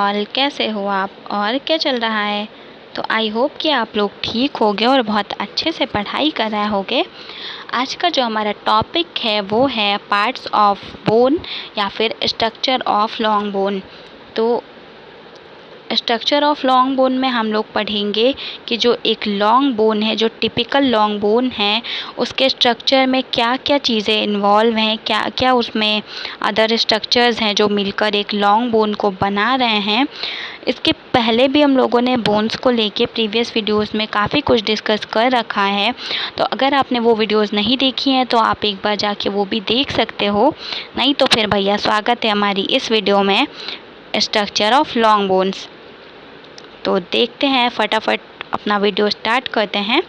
All, कैसे हो आप और क्या चल रहा है। तो आई होप कि आप लोग ठीक होगे और बहुत अच्छे से पढ़ाई कर रहे होगे। आज का जो हमारा टॉपिक है वो है पार्ट्स ऑफ बोन या फिर स्ट्रक्चर ऑफ लॉन्ग बोन। तो स्ट्रक्चर ऑफ लॉन्ग बोन में हम लोग पढ़ेंगे कि जो एक लॉन्ग बोन है, जो टिपिकल लॉन्ग बोन है, उसके स्ट्रक्चर में क्या क्या चीज़ें इन्वॉल्व हैं, क्या क्या उसमें अदर स्ट्रक्चर्स हैं जो मिलकर एक लॉन्ग बोन को बना रहे हैं। इसके पहले भी हम लोगों ने बोन्स को लेके प्रीवियस वीडियोस में काफ़ी कुछ डिस्कस कर रखा है। तो अगर आपने वो वीडियोस नहीं देखी हैं तो आप एक बार जाके वो भी देख सकते हो। नहीं तो फिर भैया स्वागत है हमारी इस वीडियो में स्ट्रक्चर ऑफ लॉन्ग बोन्स। तो देखते हैं, फटाफट अपना वीडियो स्टार्ट करते हैं।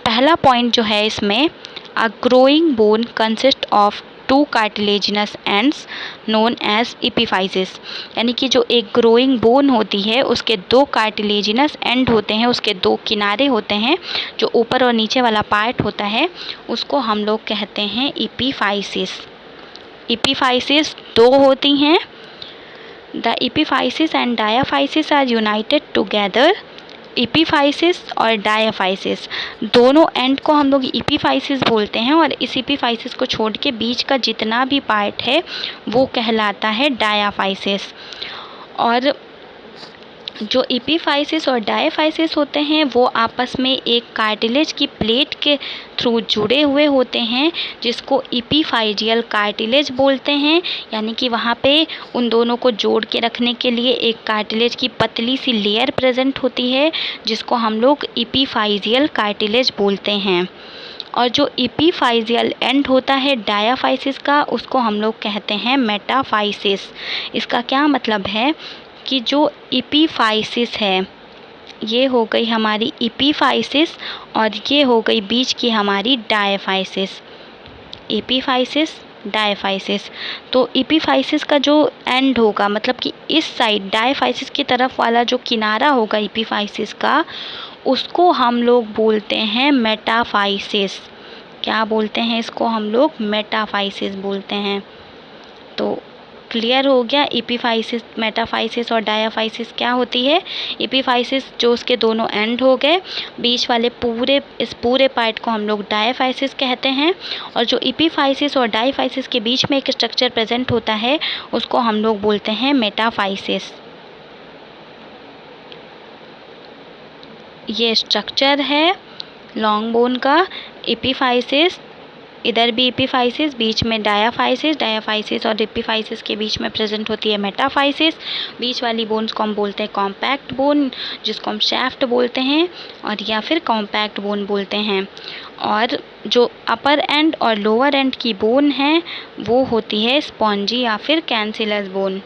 पहला पॉइंट जो है इसमें, a growing bone consist of two cartilaginous ends known as epiphysis. यानी कि जो एक ग्रोइंग बोन होती है उसके दो कार्टिलेजिनस एंड होते हैं, उसके दो किनारे होते हैं। जो ऊपर और नीचे वाला पार्ट होता है उसको हम लोग कहते हैं एपिफाइसिस। एपिफाइसिस दो होती हैं। The epiphysis and diaphysis are united together. Epiphysis और डायाफाइसिस दोनों एंड को हम लोग एपीफाइसिस बोलते हैं, और इस एपीफाइसिस को छोड़ के बीच का जितना भी पार्ट है वो कहलाता है डायाफाइसिस। और जो एपीफाइसिस और डायाफाइसिस होते हैं वो आपस में एक कार्टिलेज की प्लेट के थ्रू जुड़े हुए होते हैं, जिसको एपीफाइजियल कार्टिलेज बोलते हैं। यानी कि वहाँ पे उन दोनों को जोड़ के रखने के लिए एक कार्टिलेज की पतली सी लेयर प्रेजेंट होती है, जिसको हम लोग एपीफाइजियल कार्टिलेज बोलते हैं। और जो एपीफाइजियल एंड होता है डायाफाइसिस का, उसको हम लोग कहते हैं मेटाफाइसिस। इसका क्या मतलब है कि जो एपीफाइसिस है ये हो गई हमारी एपीफाइसिस और ये हो गई बीच की हमारी डायाफाइसिस। Epiphysis, diaphysis. तो एपीफाइसिस का जो एंड होगा, मतलब कि इस साइड डायाफाइसिस की तरफ वाला जो किनारा होगा एपीफाइसिस का, उसको हम लोग बोलते हैं मेटाफाइसिस। क्या बोलते हैं इसको हम लोग? मेटाफाइसिस बोलते हैं। तो क्लियर हो गया एपीफाइसिस, मेटाफाइसिस और डायाफाइसिस क्या होती है। एपीफाइसिस जो उसके दोनों एंड हो गए, बीच वाले इस पूरे पार्ट को हम लोग डायाफाइसिस कहते हैं। और जो एपीफाइसिस और डायाफाइसिस के बीच में एक स्ट्रक्चर प्रेजेंट होता है उसको हम लोग बोलते हैं मेटाफाइसिस। ये स्ट्रक्चर है लॉन्ग बोन का। एपीफाइसिस, इधर भी एपीफाइसिस, बीच में डायाफाइसिस, डायाफाइसिस और एपीफाइसिस के बीच में प्रेजेंट होती है मेटाफाइसिस। बीच वाली बोन्स को हम बोलते हैं कॉम्पैक्ट बोन, जिसको हम शैफ्ट बोलते हैं और या फिर कॉम्पैक्ट बोन बोलते हैं। और जो अपर एंड और लोअर एंड की बोन है वो होती है स्पॉन्जी या फिर कैंसिलस बोन।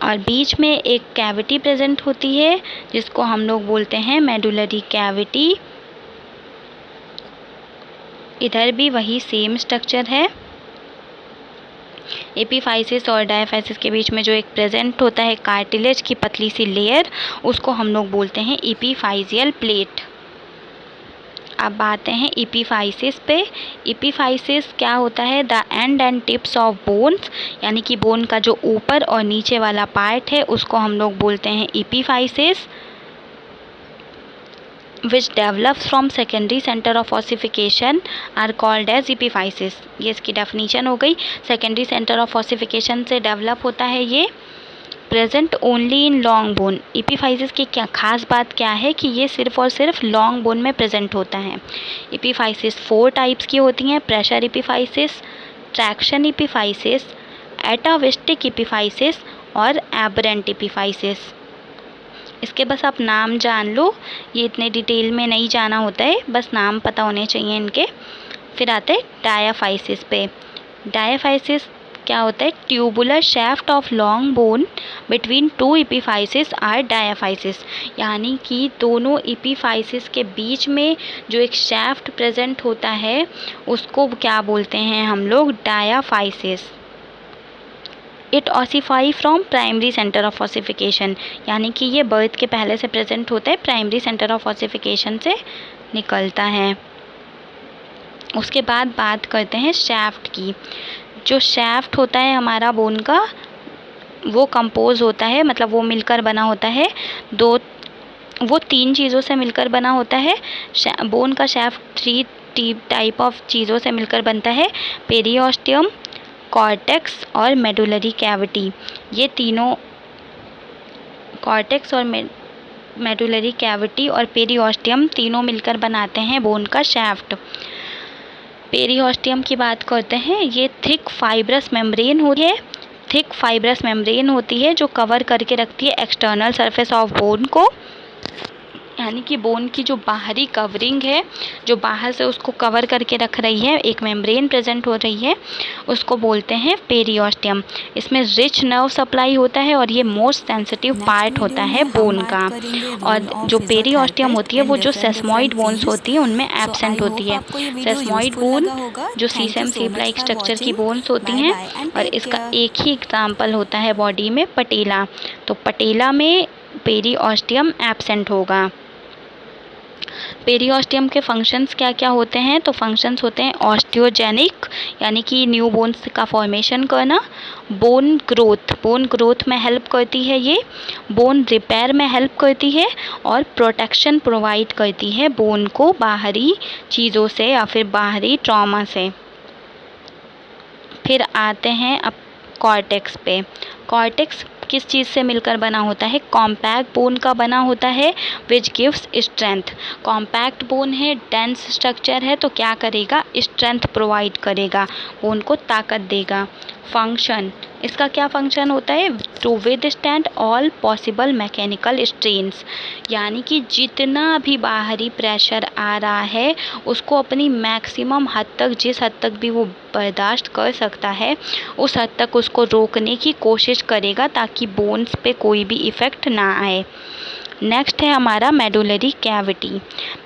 और बीच में एक कैविटी प्रेजेंट होती है जिसको हम लोग बोलते हैं मेडुलरी कैविटी। इधर भी वही सेम स्ट्रक्चर है। एपीफाइसिस और डायाफाइसिस के बीच में जो एक प्रेजेंट होता है कार्टिलेज की पतली सी लेयर, उसको हम लोग बोलते हैं एपीफाइजियल प्लेट। अब आते हैं एपीफाइसिस पे। एपीफाइसिस क्या होता है? The end tips of bones, यानी कि बोन का जो ऊपर और नीचे वाला पार्ट है उसको हम लोग बोलते हैं epiphysis, which develops from secondary center of ossification are called as epiphysis। ये इसकी डेफिनेशन हो गई। सेकेंडरी सेंटर ऑफ ऑसिफिकेशन से डेवलप होता है ये। Present only in long bone. Epiphysis की क्या खास बात क्या है कि ये सिर्फ और सिर्फ लॉन्ग बोन में प्रेजेंट होता है। एपीफाइसिस 4 टाइप्स की होती हैं: pressure epiphysis, traction epiphysis, atavistic epiphysis और एबरेंट एपीफाइसिस। इसके बस आप नाम जान लो, ये इतने डिटेल में नहीं जाना होता है, बस नाम पता होने चाहिए इनके। फिर आते हैं डायाफाइसिस पे। डायाफाइसिस क्या होता है? Tubular shaft of long bone between two epiphysis are diaphysis. यानी कि दोनों एपीफाइसिस के बीच में जो एक शैफ्ट प्रेजेंट होता है उसको क्या बोलते हैं हम लोग? Diaphysis. It ossify from primary centre of ossification, यानी कि ये बर्थ के पहले से प्रेजेंट होता है, प्राइमरी सेंटर ऑफ ऑसिफिकेशन से निकलता है। उसके बाद बात करते हैं शैफ्ट की। जो शैफ्ट होता है हमारा बोन का, वो कंपोज होता है, मतलब वो मिलकर बना होता है वो 3 चीज़ों से मिलकर बना होता है। बोन का शाफ्ट 3 टाइप ऑफ चीज़ों से मिलकर बनता है, पेरिओस्टियम, कॉर्टेक्स और मेडुलरी कैविटी। ये तीनों, कॉर्टेक्स और मेडुलरी कैविटी और पेरिओस्टियम, तीनों मिलकर बनाते हैं बोन का शाफ्ट। पेरिओस्टियम की बात करते हैं, ये थिक फाइब्रस मेम्ब्रेन होती है जो कवर करके रखती है एक्सटर्नल सरफेस ऑफ बोन को, यानी कि बोन की जो बाहरी कवरिंग है, जो बाहर से उसको कवर करके रख रही है, एक मेम्ब्रेन प्रेजेंट हो रही है, उसको बोलते हैं पेरिओस्टियम। इसमें रिच नर्व सप्लाई होता है और ये मोस्ट सेंसिटिव पार्ट होता है बोन का। और जो पेरिओस्टियम होती है वो जो सेस्मॉइड बोन्स होती है उनमें एब्सेंट होती है। सेस्मॉइड बोन जो सीसम शेप लाइक स्ट्रक्चर की बोन्स होती हैं, और इसका एक ही एग्जाम्पल होता है बॉडी में, पटेला। तो पटेला में पेरिओस्टियम एब्सेंट होगा। पेरिओस्टियम के फंक्शंस क्या क्या होते हैं? तो फंक्शंस होते हैं ऑस्टियोजेनिक, यानी कि न्यू बोन्स का फॉर्मेशन करना, बोन ग्रोथ में हेल्प करती है ये, बोन रिपेयर में हेल्प करती है, और प्रोटेक्शन प्रोवाइड करती है बोन को बाहरी चीज़ों से या फिर बाहरी ट्रॉमा से। फिर आते हैं अब कॉर्टेक्स पे। कॉर्टेक्स किस चीज़ से मिलकर बना होता है? कॉम्पैक्ट बोन का बना होता है, which gives strength. Compact bone है, डेंस स्ट्रक्चर है, तो क्या करेगा? स्ट्रेंथ प्रोवाइड करेगा, बोन को ताकत देगा। फंक्शन, इसका क्या फंक्शन होता है? To withstand all possible mechanical strains, यानी कि जितना भी बाहरी प्रेशर आ रहा है उसको अपनी मैक्सिमम हद तक, जिस हद तक भी वो बर्दाश्त कर सकता है, उस हद तक उसको रोकने की कोशिश करेगा ताकि बोन्स पे कोई भी इफ़ेक्ट ना आए। नेक्स्ट है हमारा medullary cavity.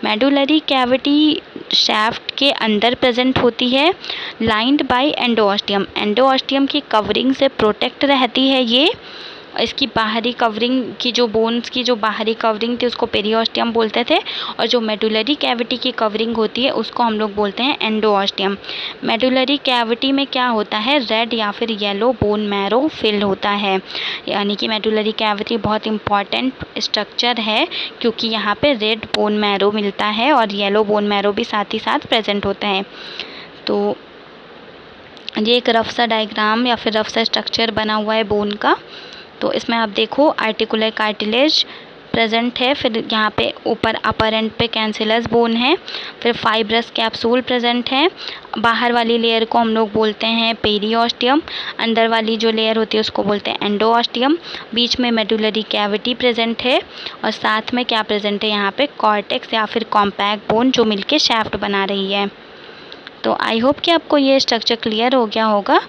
Medullary cavity shaft के अंदर प्रेजेंट होती है, लाइंड बाय एंडोऑस्टियम। एंडोऑस्टियम की कवरिंग से प्रोटेक्ट रहती है ये। इसकी बाहरी कवरिंग की, जो बोन्स की जो बाहरी कवरिंग थी उसको पेरिओस्टियम बोलते थे, और जो मेडुलरी कैविटी की कवरिंग होती है उसको हम लोग बोलते हैं एंडोऑस्टियम। मेडुलरी कैविटी में क्या होता है? रेड या फिर येलो बोन मैरो फिल होता है, यानी कि मेडुलरी कैविटी बहुत इंपॉर्टेंट स्ट्रक्चर है क्योंकि यहाँ पे रेड बोन मैरो मिलता है और येलो बोन मैरो भी साथ ही साथ प्रेजेंट होता है। तो ये एक रफ सा डायग्राम या फिर रफ सा स्ट्रक्चर बना हुआ है बोन का। तो इसमें आप देखो आर्टिकुलर कार्टिलेज प्रेजेंट है, फिर यहाँ पे ऊपर अपर एंड पे कैंसिलस बोन है, फिर फाइब्रस कैप्सूल प्रेजेंट है। बाहर वाली लेयर को हम लोग बोलते हैं पेरिओस्टियम, अंदर वाली जो लेयर होती है उसको बोलते हैं एंडोऑस्टियम। बीच में मेडुलरी कैविटी प्रेजेंट है, और साथ में क्या प्रेजेंट है यहाँ पे? कॉर्टेक्स या फिर कॉम्पैक्ट बोन जो मिलके शाफ्ट बना रही है। तो आई होप कि आपको ये स्ट्रक्चर क्लियर हो गया होगा।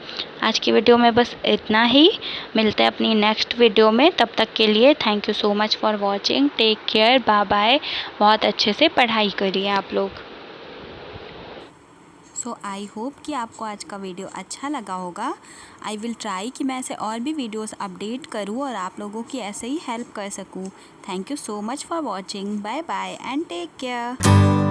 आज की वीडियो में बस इतना ही, मिलते हैं अपनी नेक्स्ट वीडियो में। तब तक के लिए thank you so much for watching, take care, bye bye. बहुत अच्छे से पढ़ाई करिए आप लोग। सो आई होप कि आपको आज का वीडियो अच्छा लगा होगा। आई विल ट्राई कि मैं ऐसे और भी वीडियोस अपडेट करूं और आप लोगों की ऐसे ही हेल्प कर सकूं। Thank you so much for watching, bye bye and take care.